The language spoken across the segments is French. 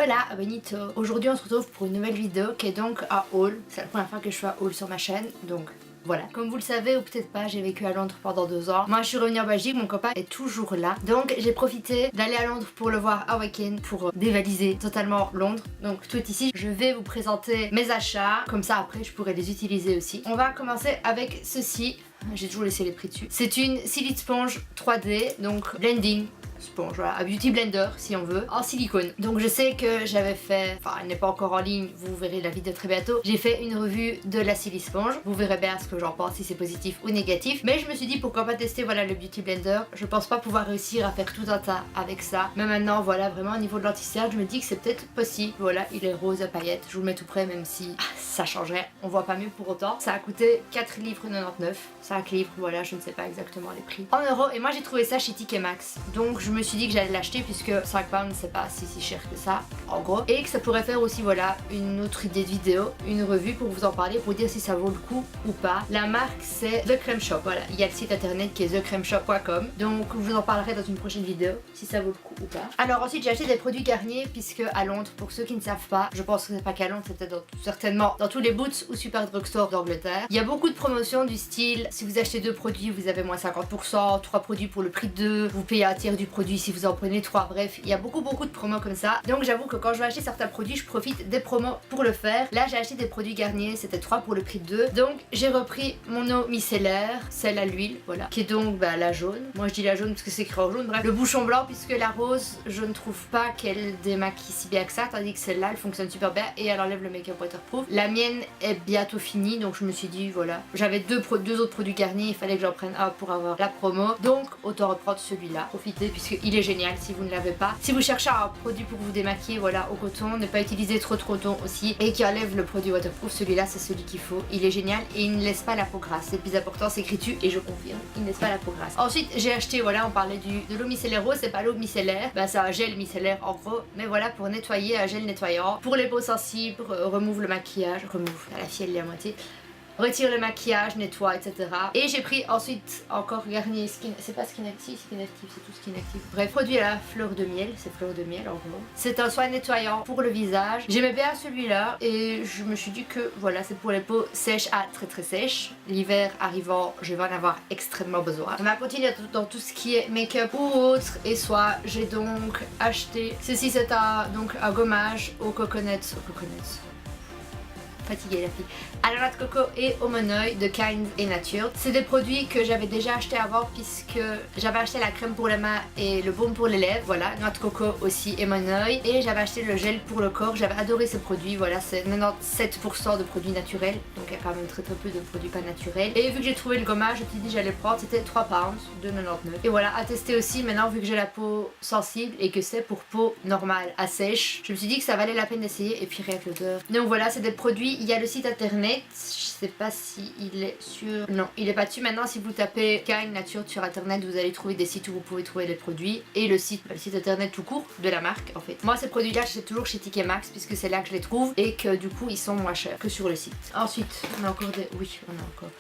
Hola, bonito. Aujourd'hui on se retrouve pour une nouvelle vidéo qui est donc un haul. C'est la première fois que je fais un haul sur ma chaîne, donc voilà. Comme vous le savez ou peut-être pas, j'ai vécu à Londres pendant 2 ans. Moi je suis revenue en Belgique, mon copain est toujours là. Donc j'ai profité d'aller à Londres pour le voir un week-end, pour dévaliser totalement Londres. Donc tout est ici. Je vais vous présenter mes achats, comme ça après je pourrai les utiliser aussi. On va commencer avec ceci. J'ai toujours laissé les prix dessus. C'est une Silly Sponge 3D, donc blending sponge, voilà, un beauty blender si on veut, en silicone. Donc je sais que j'avais fait, enfin elle n'est pas encore en ligne, vous verrez la vidéo très bientôt, j'ai fait une revue de la Silly Sponge, vous verrez bien ce que j'en pense, si c'est positif ou négatif, mais je me suis dit pourquoi pas tester voilà le beauty blender. Je pense pas pouvoir réussir à faire tout un tas avec ça, mais maintenant voilà vraiment au niveau de l'anti-cerne je me dis que c'est peut-être possible. Voilà, il est rose à paillettes, je vous le mets tout près même si ça changerait, on voit pas mieux pour autant. Ça a coûté 4,99 livres, 5 livres, voilà, je ne sais pas exactement les prix en euros, et moi j'ai trouvé ça chez TK Maxx, donc je me suis dit que j'allais l'acheter puisque 5 pounds c'est pas si cher que ça en gros, et que ça pourrait faire aussi voilà une autre idée de vidéo, une revue pour vous en parler, pour dire si ça vaut le coup ou pas. La marque c'est The Creme Shop, voilà, il y a le site internet qui est thecremeshop.com, donc je vous en parlerai dans une prochaine vidéo si ça vaut le coup ou pas. Alors ensuite j'ai acheté des produits Garnier puisque à Londres, pour ceux qui ne savent pas, je pense que c'est pas qu'à Londres, c'est peut-être certainement dans tous les Boots ou Super Drugstore d'Angleterre, il y a beaucoup de promotions du style si vous achetez 2 produits vous avez moins 50%, 3 produits pour le prix de 2, vous payez un tiers du produit si vous en prenez 3, bref il y a beaucoup de promos comme ça, donc j'avoue que quand je vais acheter certains produits je profite des promos pour le faire. Là j'ai acheté des produits Garnier, c'était 3 pour le prix de 2, donc j'ai repris mon eau micellaire, celle à l'huile, voilà, qui est donc la jaune, moi je dis la jaune parce que c'est écrit en jaune, bref, le bouchon blanc puisque la rose je ne trouve pas qu'elle démaquille si bien que ça, tandis que celle-là elle fonctionne super bien et elle enlève le make-up waterproof. La mienne est bientôt finie, donc je me suis dit voilà, j'avais deux autres produits Garnier, il fallait que j'en prenne un pour avoir la promo, donc autant reprendre celui-là, profitez puisqu'il est génial si vous ne l'avez pas. Si vous cherchez un produit pour vous démaquiller, voilà, au coton, ne pas utiliser trop de coton aussi et qui enlève le produit waterproof, celui-là c'est celui qu'il faut, il est génial et il ne laisse pas la peau grasse, c'est le plus important, c'est écrit dessus et je confirme, il ne laisse pas la peau grasse. Ensuite j'ai acheté, voilà, on parlait de l'eau micellaire rose, c'est pas l'eau micellaire, c'est un gel micellaire en gros, mais voilà, pour nettoyer, un gel nettoyant, pour les peaux sensibles, remove le maquillage, la fille elle est à moitié, retire le maquillage, nettoie, etc. Et j'ai pris ensuite encore Garnier Skin, c'est pas Skin Active, c'est tout Skin Active. Bref, produit à la fleur de miel, c'est fleur de miel en gros. C'est un soin nettoyant pour le visage. J'aimais bien celui-là et je me suis dit que voilà, c'est pour les peaux sèches à très sèches. L'hiver arrivant, je vais en avoir extrêmement besoin. On va continuer dans tout ce qui est make-up ou autre, et soit j'ai donc acheté, ceci c'est donc un gommage au coconut, fatiguée la fille, à la noix de coco et au monoeil de Kind et Nature. C'est des produits que j'avais déjà acheté avant puisque j'avais acheté la crème pour les mains et le baume pour les lèvres, voilà, noix de coco aussi et monoeil, et j'avais acheté le gel pour le corps. J'avais adoré ces produits, voilà, c'est 97% de produits naturels, donc il y a quand même très peu de produits pas naturels. Et vu que j'ai trouvé le gommage, je me suis dit j'allais prendre, c'était 3 pounds, 2,99. Et voilà, à tester aussi maintenant vu que j'ai la peau sensible et que c'est pour peau normale à sèche, je me suis dit que ça valait la peine d'essayer, et puis rien que l'odeur. Donc voilà, c'est des produits. Il y a le site internet, je sais pas si il est sur... Non, il est pas dessus. Maintenant si vous tapez Kind Nature sur internet, vous allez trouver des sites où vous pouvez trouver les produits et le site internet tout court de la marque en fait. Moi ces produits là j'achète toujours chez TK Maxx puisque c'est là que je les trouve et que du coup ils sont moins chers que sur le site. Ensuite on a encore des... Oui, on a encore...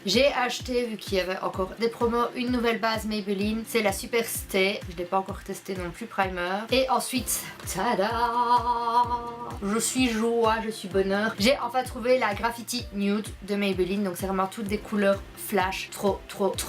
J'ai acheté, vu qu'il y avait encore des promos, une nouvelle base Maybelline, c'est la Super Stay, je l'ai pas encore testé non plus, primer. Et ensuite, tada, je suis joie, je suis bonheur, j'ai enfin trouvé la Graffiti Nude de Maybelline, donc c'est vraiment toutes des couleurs flash, trop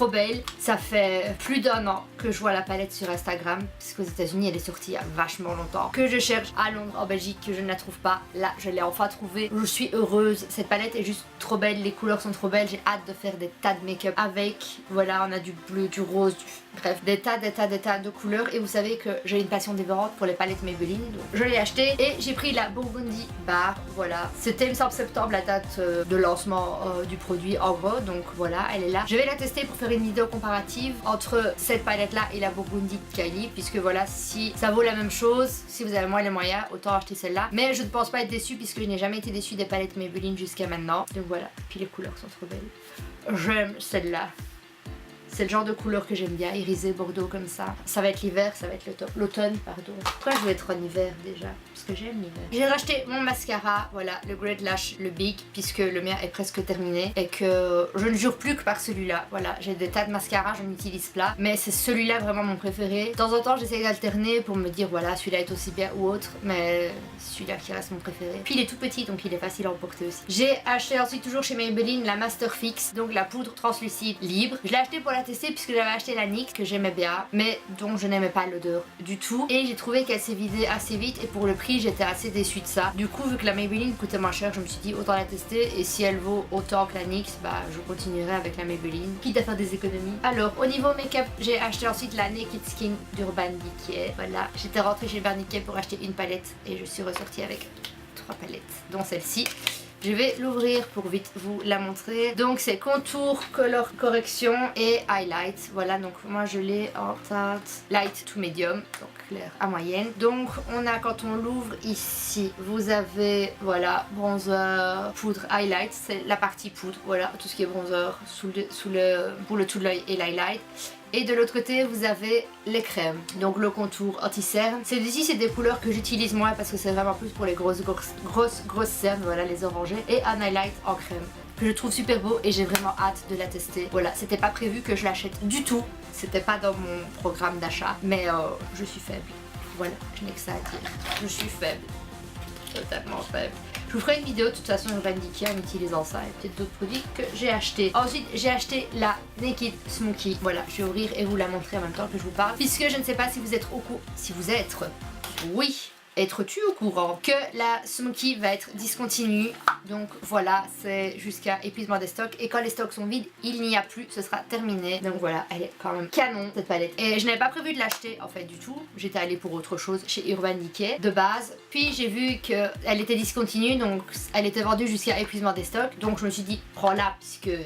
belles. Ça fait plus d'1 an que je vois la palette sur Instagram, puisqu'aux États-Unis elle est sortie il y a vachement longtemps, que je cherche à Londres, en Belgique, que je ne la trouve pas. Là je l'ai enfin trouvée, je suis heureuse, cette palette est juste trop belle, les couleurs sont trop belles, j'ai hâte de faire des tas de make-up avec. Voilà, on a du bleu, du rose, bref, des tas de couleurs, et vous savez que j'ai une passion dévorante pour les palettes Maybelline, donc je l'ai acheté et j'ai pris la Burgundy Bar, voilà, c'était il me semble septembre la date de lancement du produit en gros, donc voilà, elle est là. Je vais la tester pour faire une vidéo comparative entre cette palette là et la Burgundy de Kylie, puisque voilà, si ça vaut la même chose, si vous avez moins les moyens, autant acheter celle-là, mais je ne pense pas être déçue puisque je n'ai jamais été déçue des palettes Maybelline jusqu'à maintenant, donc voilà, puis les couleurs sont trop belles. J'aime celle-là. C'est le genre de couleur que j'aime bien, irisé bordeaux comme ça. Ça va être l'hiver, ça va être l'automne, pardon. Pourquoi je veux être en hiver déjà? Parce que j'aime l'hiver. J'ai racheté mon mascara, voilà, le Great Lash, le Big, puisque le mien est presque terminé et que je ne jure plus que par celui-là. Voilà, j'ai des tas de mascaras, je n'utilise pas, mais c'est celui-là vraiment mon préféré. De temps en temps, j'essaie d'alterner pour me dire voilà, celui-là est aussi bien ou autre, mais celui-là qui reste mon préféré. Puis il est tout petit, donc il est facile à emporter aussi. J'ai acheté ensuite toujours chez Maybelline la Master Fix, donc la poudre translucide libre. Je l'ai acheté pour la tester puisque j'avais acheté la NYX que j'aimais bien, mais dont je n'aimais pas l'odeur du tout. Et j'ai trouvé qu'elle s'est vidée assez vite et pour le prix, j'étais assez déçue de ça. Du coup, vu que la Maybelline coûtait moins cher, je me suis dit autant la tester et si elle vaut autant que la NYX, bah je continuerai avec la Maybelline, quitte à faire des économies. Alors, au niveau make-up, j'ai acheté ensuite la Naked Skin d'Urban Decay. Voilà, j'étais rentrée chez Urban Decay pour acheter une palette et je suis ressortie avec 3 palettes, dont celle-ci. Je vais l'ouvrir pour vite vous la montrer. Donc c'est contour, color correction et highlight. Voilà, donc moi je l'ai en teinte light to medium, donc clair à moyenne. Donc on a, quand on l'ouvre ici, vous avez voilà bronzer, poudre, highlight, c'est la partie poudre. Voilà, tout ce qui est bronzer pour le tout de l'œil et l'highlight. Et de l'autre côté, vous avez les crèmes, donc le contour anti-cerne. Celles-ci, c'est des couleurs que j'utilise moins parce que c'est vraiment plus pour les grosses cernes, voilà, les orangés. Et un highlight en crème que je trouve super beau et j'ai vraiment hâte de la tester. Voilà, c'était pas prévu que je l'achète du tout, c'était pas dans mon programme d'achat, mais je suis faible. Voilà, je n'ai que ça à dire. Je suis faible, totalement faible. Je vous ferai une vidéo de toute façon Urban Decay en utilisant ça et peut-être d'autres produits que j'ai achetés. Ensuite, j'ai acheté la Naked Smoky. Voilà, je vais ouvrir et vous la montrer en même temps que je vous parle. Puisque je ne sais pas si vous êtes au courant. Si vous êtes. Oui. Être-tu au courant que la Smoky va être discontinue? Donc voilà, c'est jusqu'à épuisement des stocks. Et quand les stocks sont vides, il n'y a plus, ce sera terminé. Donc voilà, elle est quand même canon cette palette. Et je n'avais pas prévu de l'acheter en fait du tout. J'étais allée pour autre chose chez Urban Decay de base. Puis j'ai vu qu'elle était discontinue, donc elle était vendue jusqu'à épuisement des stocks. Donc je me suis dit, prends-la puisque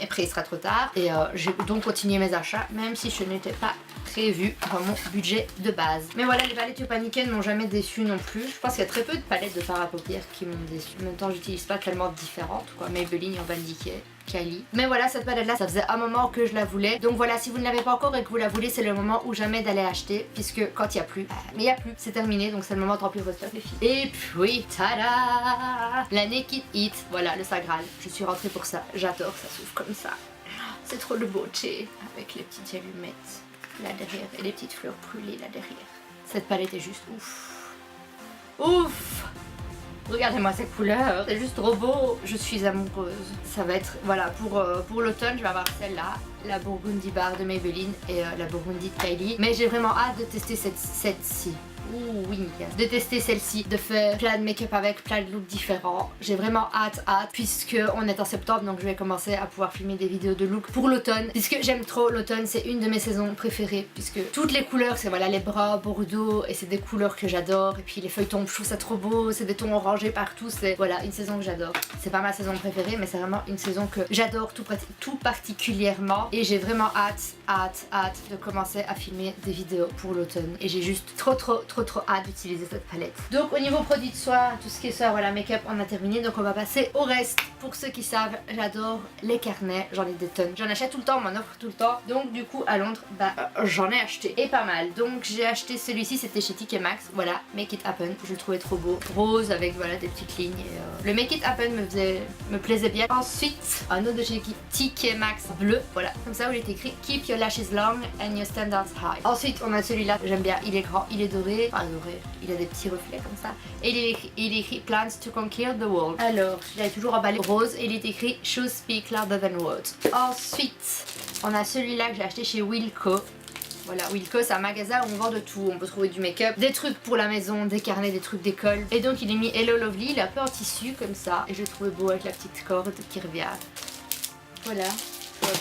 après il sera trop tard. Et j'ai donc continué mes achats, même si je n'étais pas prévu dans mon budget de base. Mais voilà, les palettes Urban Decay ne m'ont jamais déçu non plus. Je pense qu'il y a très peu de palettes de fard à paupières qui m'ont déçu. En même temps, j'utilise pas tellement différentes, quoi. Maybelline, Urban Decay, Kylie. Mais voilà, cette palette là, ça faisait un moment que je la voulais. Donc voilà, si vous ne l'avez pas encore et que vous la voulez, c'est le moment ou jamais d'aller acheter. Puisque quand il n'y a plus, mais il n'y a plus, c'est terminé. Donc c'est le moment de remplir vos stocks, les filles. Et puis, tada, la Naked Heat. Voilà, le Saint Graal. Je suis rentrée pour ça. J'adore, ça s'ouvre comme ça. C'est trop le beauté. Avec les petites allumettes là derrière et les petites fleurs brûlées là derrière. Cette palette est juste ouf. Ouf! Regardez-moi ces couleurs, c'est juste trop beau. Je suis amoureuse. Ça va être, voilà, pour l'automne, je vais avoir celle-là, la Burgundy Bar de Maybelline et la Burgundy de Kylie. Mais j'ai vraiment hâte de tester cette-ci. Ouh oui, de tester celle-ci, de faire plein de make-up avec plein de looks différents. J'ai vraiment hâte, puisque on est en septembre, donc je vais commencer à pouvoir filmer des vidéos de look pour l'automne. Puisque j'aime trop l'automne, c'est une de mes saisons préférées, puisque toutes les couleurs, c'est voilà les bruns, bordeaux, et c'est des couleurs que j'adore. Et puis les feuilletons, je trouve ça trop beau, c'est des tons orangés partout, c'est voilà une saison que j'adore. C'est pas ma saison préférée, mais c'est vraiment une saison que j'adore tout particulièrement. Et j'ai vraiment hâte de commencer à filmer des vidéos pour l'automne. Et j'ai juste trop hâte d'utiliser cette palette. Donc au niveau produits de soin, tout ce qui est soin, voilà, make-up, on a terminé. Donc on va passer au reste. Pour ceux qui savent, j'adore les carnets, j'en ai des tonnes. J'en achète tout le temps, on m'en offre tout le temps. Donc du coup à Londres, bah j'en ai acheté. Et pas mal. Donc j'ai acheté celui-ci, c'était chez TK Maxx. Voilà, Make It Happen. Je le trouvais trop beau. Rose avec voilà des petites lignes. Et, le Make It Happen me plaisait bien. Ensuite, un autre de chez TK Maxx bleu. Voilà, comme ça où il est écrit Keep your lashes long and your standards high. Ensuite, on a celui-là, j'aime bien. Il est grand, il est doré. Enfin doré, il a des petits reflets comme ça. Et il est écrit Plans to Conquer the World. Alors, il est toujours emballé rose et il est écrit Shoes Speak Louder Than Words. Ensuite, on a celui-là que j'ai acheté chez Wilko. Voilà, Wilko c'est un magasin où on vend de tout. On peut trouver du make-up, des trucs pour la maison, des carnets, des trucs d'école. Et donc il est mis Hello Lovely, il est un peu en tissu comme ça. Et je le trouvais beau avec la petite corde qui revient. Voilà.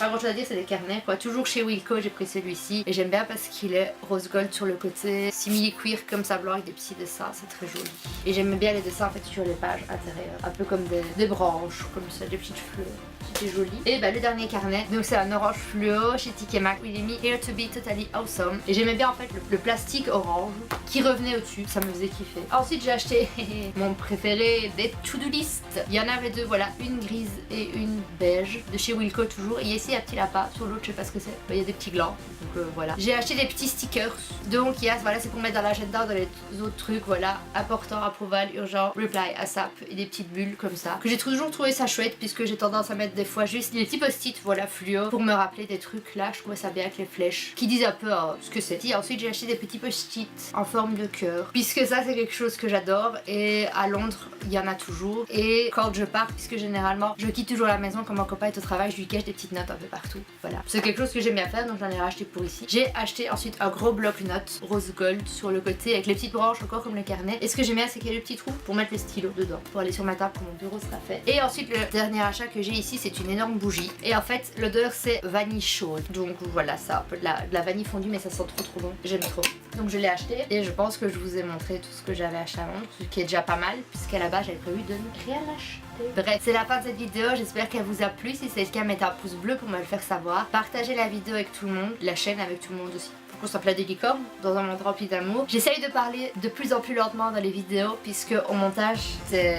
Pas grand chose à dire, c'est des carnets quoi. Toujours chez Wilko, j'ai pris celui-ci. Et j'aime bien parce qu'il est rose gold sur le côté, simili cuir comme ça blanc avec des petits dessins, c'est très joli. Et j'aime bien les dessins en fait sur les pages intérieures, un peu comme des branches, comme ça, des petites fleurs. C'était joli. Et bah le dernier carnet, donc c'est un orange fluo chez TK Maxx. Il est mis Here to be totally awesome. Et j'aimais bien en fait le plastique orange qui revenait au-dessus, ça me faisait kiffer. Ensuite j'ai acheté mon préféré des to-do list. Il y en avait deux, voilà, une grise et une beige de chez Wilko toujours. Et a ici un petit lapin, sur l'autre je sais pas ce que c'est, il y a des petits glands, donc voilà. J'ai acheté des petits stickers, donc voilà, c'est pour mettre dans l'agenda, dans les autres trucs, voilà, important, approval, urgent, reply, ASAP, et des petites bulles comme ça, que j'ai toujours trouvé ça chouette, puisque j'ai tendance à mettre des fois juste des petits post-it, voilà, fluo, pour me rappeler des trucs là, je trouvais ça bien avec les flèches, qui disent un peu ce que c'est. Et ensuite j'ai acheté des petits post-it en forme de cœur, puisque ça c'est quelque chose que j'adore, et à Londres il y en a toujours, et quand je pars, puisque généralement je quitte toujours la maison quand mon copain est au travail, je lui cache des petites notes un peu partout, voilà. C'est quelque chose que j'aime bien faire, donc j'en ai racheté pour ici. J'ai acheté ensuite un gros bloc-notes rose gold sur le côté avec les petites branches encore comme le carnet, et ce que j'aime bien c'est qu'il y a le petit trou pour mettre le stylo dedans, pour aller sur ma table quand mon bureau sera fait. Et ensuite le dernier achat que j'ai ici, c'est une énorme bougie, et en fait l'odeur c'est vanille chaude, donc voilà, ça un peu de la vanille fondue, mais ça sent trop bon, j'aime trop. Donc je l'ai acheté, et je pense que je vous ai montré tout ce que j'avais acheté à Londres, ce qui est déjà pas mal, puisqu'à la base j'avais prévu de ne rien acheter. Bref, c'est la fin de cette vidéo, j'espère qu'elle vous a plu. Si c'est le cas, mettez un pouce bleu pour me le faire savoir. Partagez la vidéo avec tout le monde, la chaîne avec tout le monde aussi, pour qu'on s'appelle des licornes dans un monde rempli d'amour. J'essaye de parler de plus en plus lentement dans les vidéos, puisque au montage des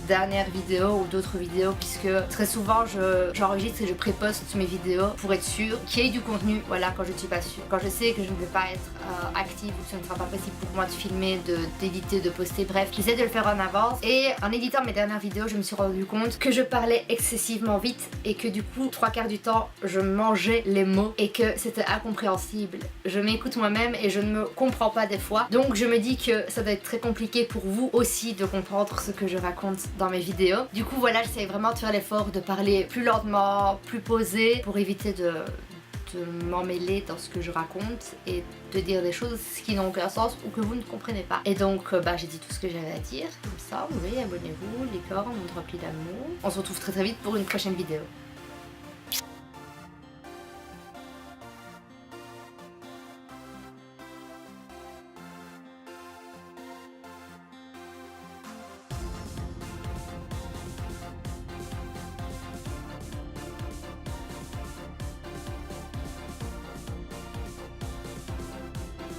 dernières vidéos ou d'autres vidéos, puisque très souvent j'enregistre et je préposte mes vidéos pour être sûre qu'il y ait du contenu, voilà, quand je ne suis pas sûre. Quand je sais que je ne vais pas être active ou que ce ne sera pas possible pour moi de filmer, d'éditer, de poster, bref, j'essaie de le faire en avance. Et en éditant mes dernières vidéos, je me suis rendu compte que je parlais excessivement vite et que du coup, 3/4 du temps, je mangeais les mots et que c'était incompréhensible. Je m'écoute moi-même et je ne me comprends pas des fois. Donc je me dis que ça doit être très compliqué pour vous aussi de comprendre ce que je raconte dans mes vidéos. Du coup voilà, j'essaie vraiment de faire l'effort de parler plus lentement, plus posé, pour éviter de m'emmêler dans ce que je raconte et de dire des choses qui n'ont aucun sens ou que vous ne comprenez pas. Et donc j'ai dit tout ce que j'avais à dire, comme ça, oui, abonnez-vous, licorne, monde rempli d'amour. On se retrouve très vite pour une prochaine vidéo.